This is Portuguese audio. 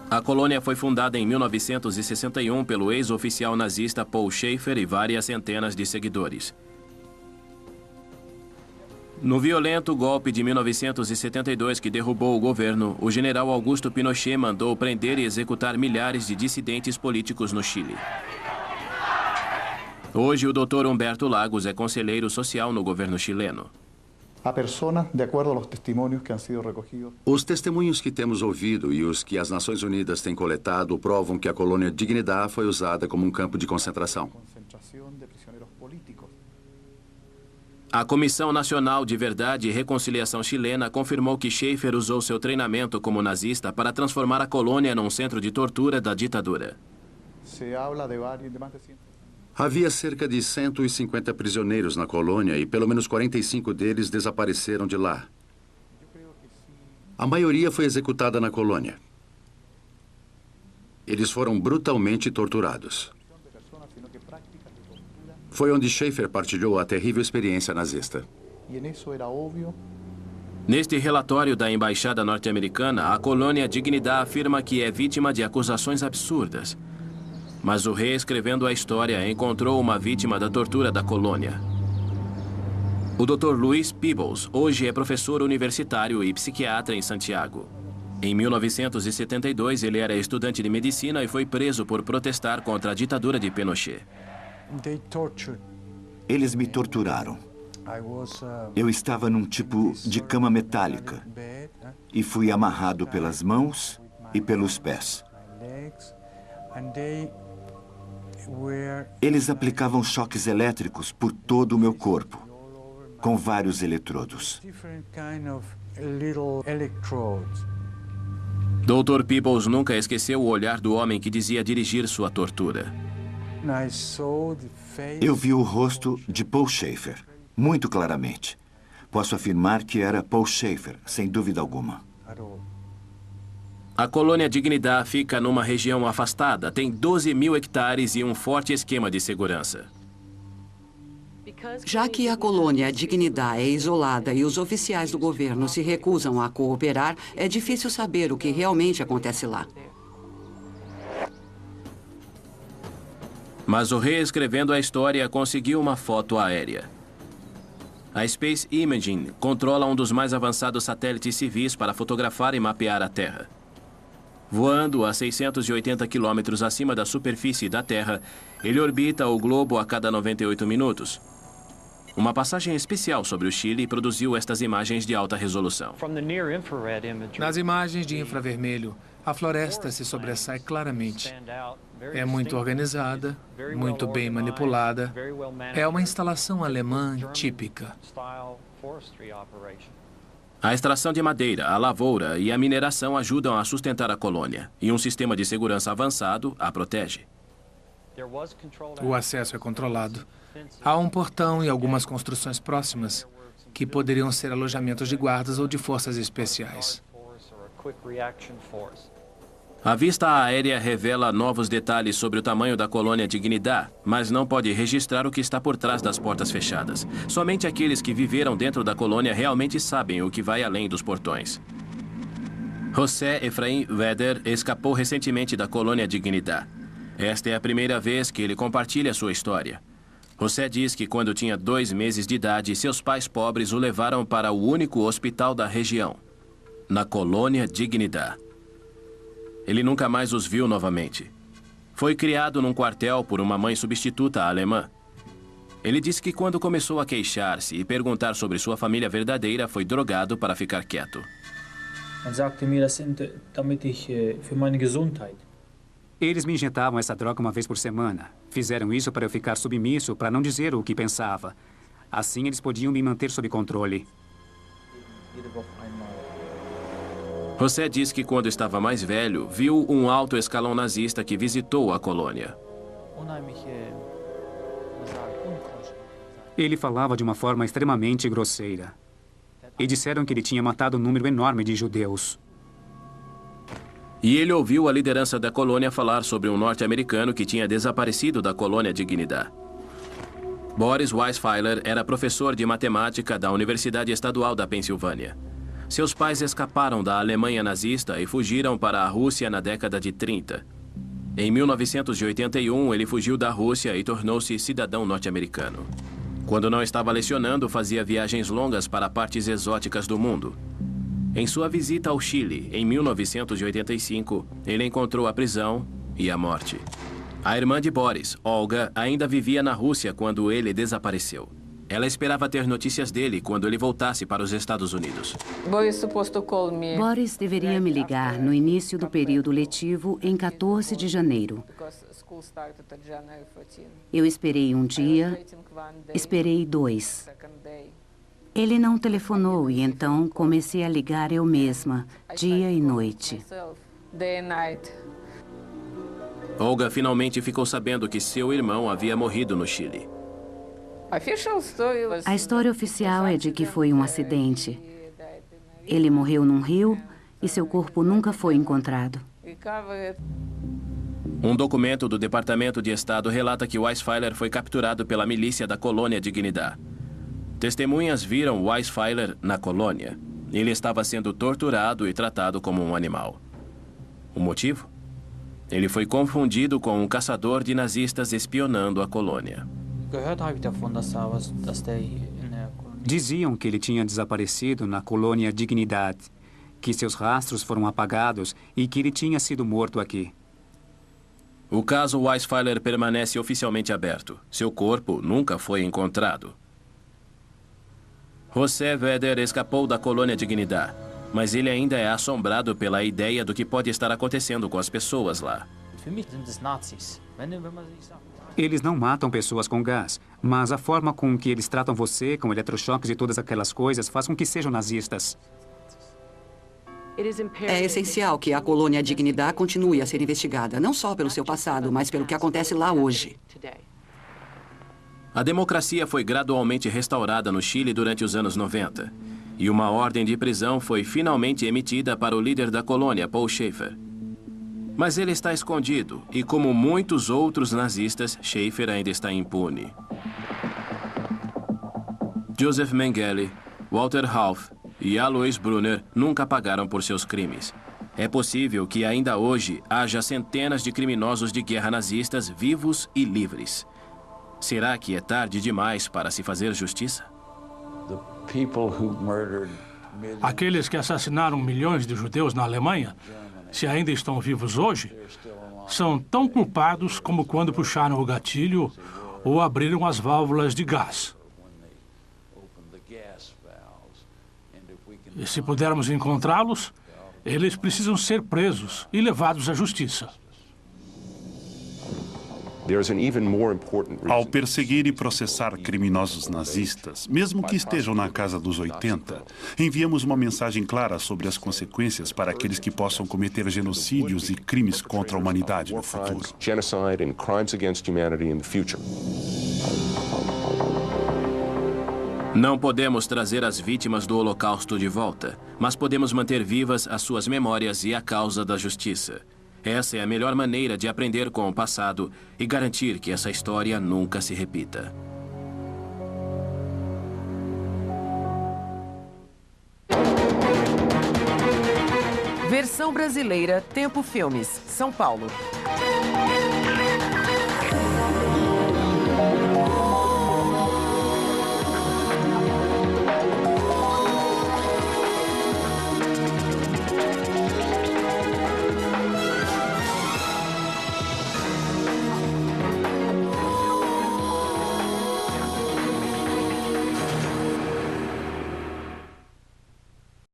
A colônia foi fundada em 1961 pelo ex-oficial nazista Paul Schaefer e várias centenas de seguidores. No violento golpe de 1972 que derrubou o governo, o general Augusto Pinochet mandou prender e executar milhares de dissidentes políticos no Chile. Hoje, o Dr. Humberto Lagos é conselheiro social no governo chileno. Os testemunhos que temos ouvido e os que as Nações Unidas têm coletado provam que a colônia Dignidad foi usada como um campo de concentração. A Comissão Nacional de Verdade e Reconciliação chilena confirmou que Schaefer usou seu treinamento como nazista para transformar a colônia num centro de tortura da ditadura. Havia cerca de 150 prisioneiros na colônia e pelo menos 45 deles desapareceram de lá. A maioria foi executada na colônia. Eles foram brutalmente torturados. Foi onde Schaefer partilhou a terrível experiência nazista. Neste relatório da Embaixada Norte-Americana, a colônia Dignidad afirma que é vítima de acusações absurdas. Mas o reescrevendo a história encontrou uma vítima da tortura da colônia. O Dr. Luis Peebles hoje é professor universitário e psiquiatra em Santiago. Em 1972, ele era estudante de medicina e foi preso por protestar contra a ditadura de Pinochet. Eles me torturaram. Eu estava num tipo de cama metálica e fui amarrado pelas mãos e pelos pés. Eles aplicavam choques elétricos por todo o meu corpo, com vários eletrodos. Dr. Peebles nunca esqueceu o olhar do homem que dizia dirigir sua tortura. Eu vi o rosto de Paul Schaefer, muito claramente. Posso afirmar que era Paul Schaefer, sem dúvida alguma. A colônia Dignidad fica numa região afastada, tem 12 mil hectares e um forte esquema de segurança. Já que a colônia Dignidad é isolada e os oficiais do governo se recusam a cooperar, é difícil saber o que realmente acontece lá. Mas o reescrevendo a história conseguiu uma foto aérea. A Space Imaging controla um dos mais avançados satélites civis para fotografar e mapear a Terra. Voando a 680 quilômetros acima da superfície da Terra, ele orbita o globo a cada 98 minutos. Uma passagem especial sobre o Chile produziu estas imagens de alta resolução. Nas imagens de infravermelho, a floresta se sobressai claramente. É muito organizada, muito bem manipulada. É uma instalação alemã típica. A extração de madeira, a lavoura e a mineração ajudam a sustentar a colônia, e um sistema de segurança avançado a protege. O acesso é controlado. Há um portão e algumas construções próximas que poderiam ser alojamentos de guardas ou de forças especiais. A vista aérea revela novos detalhes sobre o tamanho da colônia Dignidad, mas não pode registrar o que está por trás das portas fechadas. Somente aqueles que viveram dentro da colônia realmente sabem o que vai além dos portões. José Efraim Weder escapou recentemente da colônia Dignidad. Esta é a primeira vez que ele compartilha sua história. José diz que quando tinha 2 meses de idade, seus pais pobres o levaram para o único hospital da região, na colônia Dignidad. Ele nunca mais os viu novamente. Foi criado num quartel por uma mãe substituta alemã. Ele disse que quando começou a queixar-se e perguntar sobre sua família verdadeira, foi drogado para ficar quieto. Eles me injetavam essa droga uma vez por semana. Fizeram isso para eu ficar submisso, para não dizer o que pensava. Assim, eles podiam me manter sob controle. José diz que quando estava mais velho, viu um alto escalão nazista que visitou a colônia. Ele falava de uma forma extremamente grosseira. E disseram que ele tinha matado um número enorme de judeus. E ele ouviu a liderança da colônia falar sobre um norte-americano que tinha desaparecido da colônia Dignidad. Boris Weisfeiler era professor de matemática da Universidade Estadual da Pensilvânia. Seus pais escaparam da Alemanha nazista e fugiram para a Rússia na década de 30. Em 1981, ele fugiu da Rússia e tornou-se cidadão norte-americano. Quando não estava lecionando, fazia viagens longas para partes exóticas do mundo. Em sua visita ao Chile, em 1985, ele encontrou a prisão e a morte. A irmã de Boris, Olga, ainda vivia na Rússia quando ele desapareceu. Ela esperava ter notícias dele quando ele voltasse para os Estados Unidos. Boris deveria me ligar no início do período letivo, em 14 de janeiro. Eu esperei um dia, esperei 2. Ele não telefonou e então comecei a ligar eu mesma, dia e noite. Olga finalmente ficou sabendo que seu irmão havia morrido no Chile. A história oficial é de que foi um acidente. Ele morreu num rio e seu corpo nunca foi encontrado. Um documento do Departamento de Estado relata que Weisfeiler foi capturado pela milícia da colônia Dignidad. Testemunhas viram Weisfeiler na colônia. Ele estava sendo torturado e tratado como um animal. O motivo? Ele foi confundido com um caçador de nazistas espionando a colônia. Diziam que ele tinha desaparecido na colônia Dignidad, que seus rastros foram apagados e que ele tinha sido morto aqui. O caso Weisfeiler permanece oficialmente aberto. Seu corpo nunca foi encontrado. José Vedder escapou da colônia Dignidad, mas ele ainda é assombrado pela ideia do que pode estar acontecendo com as pessoas lá. Eles não matam pessoas com gás, mas a forma com que eles tratam você, com eletrochoques e todas aquelas coisas, faz com que sejam nazistas. É essencial que a colônia Dignidad continue a ser investigada, não só pelo seu passado, mas pelo que acontece lá hoje. A democracia foi gradualmente restaurada no Chile durante os anos 90. E uma ordem de prisão foi finalmente emitida para o líder da colônia, Paul Schaefer. Mas ele está escondido, e como muitos outros nazistas, Schaefer ainda está impune. Joseph Mengele, Walter Hauff e Alois Brunner nunca pagaram por seus crimes. É possível que ainda hoje haja centenas de criminosos de guerra nazistas vivos e livres. Será que é tarde demais para se fazer justiça? Aqueles que assassinaram milhões de judeus na Alemanha, se ainda estão vivos hoje, são tão culpados como quando puxaram o gatilho ou abriram as válvulas de gás. E se pudermos encontrá-los, eles precisam ser presos e levados à justiça. Ao perseguir e processar criminosos nazistas, mesmo que estejam na casa dos 80, enviamos uma mensagem clara sobre as consequências para aqueles que possam cometer genocídios e crimes contra a humanidade no futuro. Não podemos trazer as vítimas do Holocausto de volta, mas podemos manter vivas as suas memórias e a causa da justiça. Essa é a melhor maneira de aprender com o passado e garantir que essa história nunca se repita. Versão brasileira, Tempo Filmes, São Paulo.